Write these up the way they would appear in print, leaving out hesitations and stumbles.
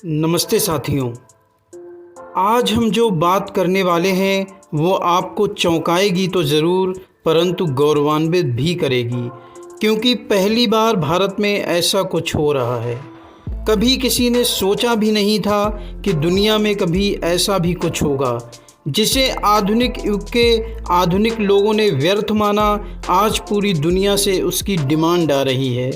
नमस्ते साथियों। आज हम जो बात करने वाले हैं वो आपको चौंकाएगी तो ज़रूर, परंतु गौरवान्वित भी करेगी, क्योंकि पहली बार भारत में ऐसा कुछ हो रहा है। कभी किसी ने सोचा भी नहीं था कि दुनिया में कभी ऐसा भी कुछ होगा। जिसे आधुनिक युग के आधुनिक लोगों ने व्यर्थ माना, आज पूरी दुनिया से उसकी डिमांड आ रही है।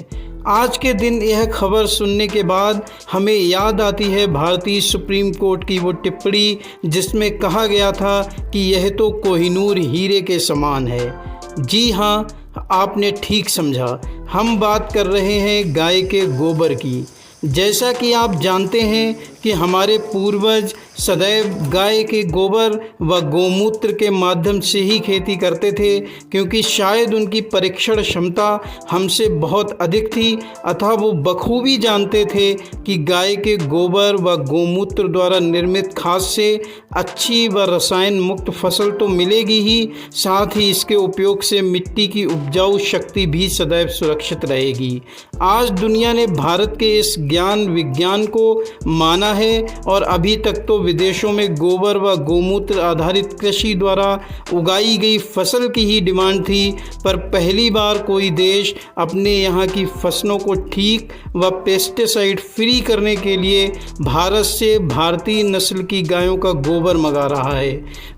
आज के दिन यह खबर सुनने के बाद हमें याद आती है भारतीय सुप्रीम कोर्ट की वो टिप्पणी, जिसमें कहा गया था कि यह तो कोहिनूर हीरे के समान है। जी हाँ, आपने ठीक समझा, हम बात कर रहे हैं गाय के गोबर की। जैसा कि आप जानते हैं कि हमारे पूर्वज सदैव गाय के गोबर व गोमूत्र के माध्यम से ही खेती करते थे, क्योंकि शायद उनकी परीक्षण क्षमता हमसे बहुत अधिक थी, अतः वो बखूबी जानते थे कि गाय के गोबर व गोमूत्र द्वारा निर्मित खाद से अच्छी व रसायन मुक्त फसल तो मिलेगी ही, साथ ही इसके उपयोग से मिट्टी की उपजाऊ शक्ति भी सदैव सुरक्षित रहेगी। आज दुनिया ने भारत के इस ज्ञान विज्ञान को माना है और अभी तक तो विदेशों में गोबर व गोमूत्र आधारित कृषि द्वारा उगाई गई फसल की ही डिमांड थी, पर पहली बार कोई देश अपने यहाँ की फसलों को ठीक व पेस्टिसाइड फ्री करने के लिए भारत से भारतीय नस्ल की गायों का गोबर मंगा रहा है।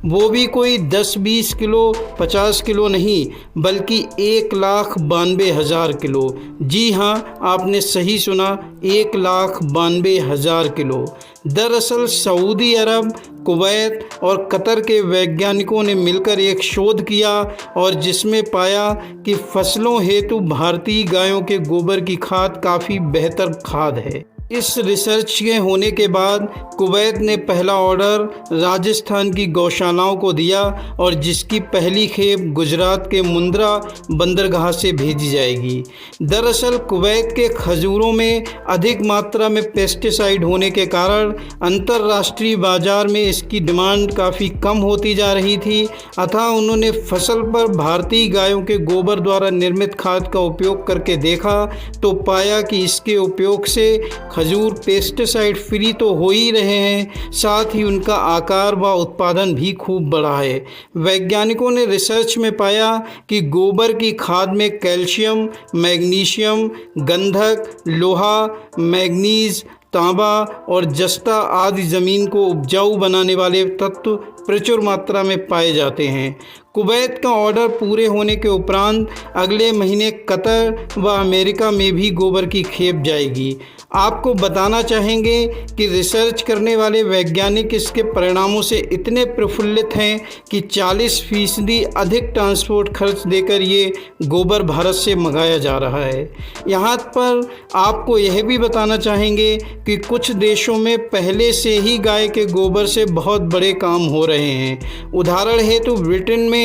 वो भी कोई 10-20 किलो 50 किलो नहीं, बल्कि 1,92,000 किलो। जी हाँ, आपने सही सुना, 1,92,000 किलो। दरअसल सऊदी अरब, कुवैत और कतर के वैज्ञानिकों ने मिलकर एक शोध किया और जिसमें पाया कि फसलों हेतु भारतीय गायों के गोबर की खाद काफ़ी बेहतर खाद है। इस रिसर्च के होने के बाद कुवैत ने पहला ऑर्डर राजस्थान की गौशालाओं को दिया और जिसकी पहली खेप गुजरात के मुंद्रा बंदरगाह से भेजी जाएगी। दरअसल कुवैत के खजूरों में अधिक मात्रा में पेस्टिसाइड होने के कारण अंतर्राष्ट्रीय बाजार में इसकी डिमांड काफ़ी कम होती जा रही थी, अतः उन्होंने फसल पर भारतीय गायों के गोबर द्वारा निर्मित खाद का उपयोग करके देखा तो पाया कि इसके उपयोग से खजूर पेस्टिसाइड फ्री तो हो ही रहे हैं, साथ ही उनका आकार व उत्पादन भी खूब बढ़ा है। वैज्ञानिकों ने रिसर्च में पाया कि गोबर की खाद में कैल्शियम, मैग्नीशियम, गंधक, लोहा, मैग्नीज, तांबा और जस्ता आदि ज़मीन को उपजाऊ बनाने वाले तत्व प्रचुर मात्रा में पाए जाते हैं। कुवैत का ऑर्डर पूरे होने के उपरांत अगले महीने कतर व अमेरिका में भी गोबर की खेप जाएगी। आपको बताना चाहेंगे कि रिसर्च करने वाले वैज्ञानिक इसके परिणामों से इतने प्रफुल्लित हैं कि 40% अधिक ट्रांसपोर्ट खर्च देकर ये गोबर भारत से मंगाया जा रहा है। यहाँ पर आपको यह भी बताना चाहेंगे कि कुछ देशों में पहले से ही गाय के गोबर से बहुत बड़े काम हो रहे हैं। उदाहरण हेतु ब्रिटेन में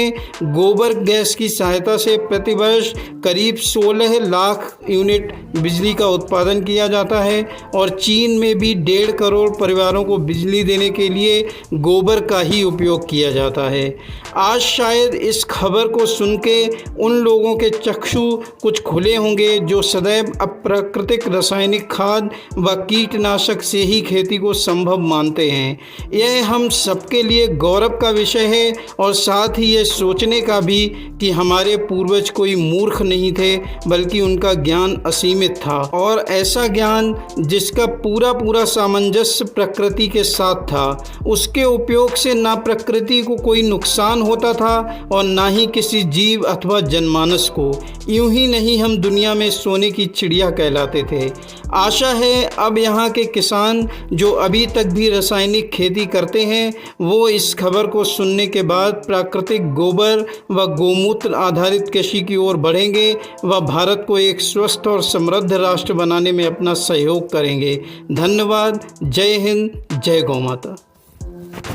गोबर गैस की सहायता से प्रतिवर्ष करीब 16 लाख यूनिट बिजली का उत्पादन किया जाता है और चीन में भी 1.5 करोड़ परिवारों को बिजली देने के लिए गोबर का ही उपयोग किया जाता है। आज शायद इस खबर को सुन के उन लोगों के चक्षु कुछ खुले होंगे जो सदैव अप्राकृतिक रासायनिक खाद व कीटनाशक से ही खेती को संभव मानते हैं। यह हम सबके लिए गौरव का विषय है और साथ ही ये सोचने का भी कि हमारे पूर्वज कोई मूर्ख नहीं थे, बल्कि उनका ज्ञान असीमित था और ऐसा ज्ञान जिसका पूरा सामंजस्य प्रकृति के साथ था। उसके उपयोग से ना प्रकृति को कोई नुकसान होता था और ना ही किसी जीव अथवा जनमानस को। यूं ही नहीं, हम दुनिया में सोने की चिड़िया कहलाते थे। आशा है अब यहाँ के किसान जो अभी तक भी रासायनिक खेती करते हैं वो इस खबर को सुनने के बाद प्राकृतिक गोबर व गोमूत्र आधारित कृषि की ओर बढ़ेंगे व भारत को एक स्वस्थ और समृद्ध राष्ट्र बनाने में अपना सहयोग करेंगे। धन्यवाद। जय हिंद, जय गौ माता।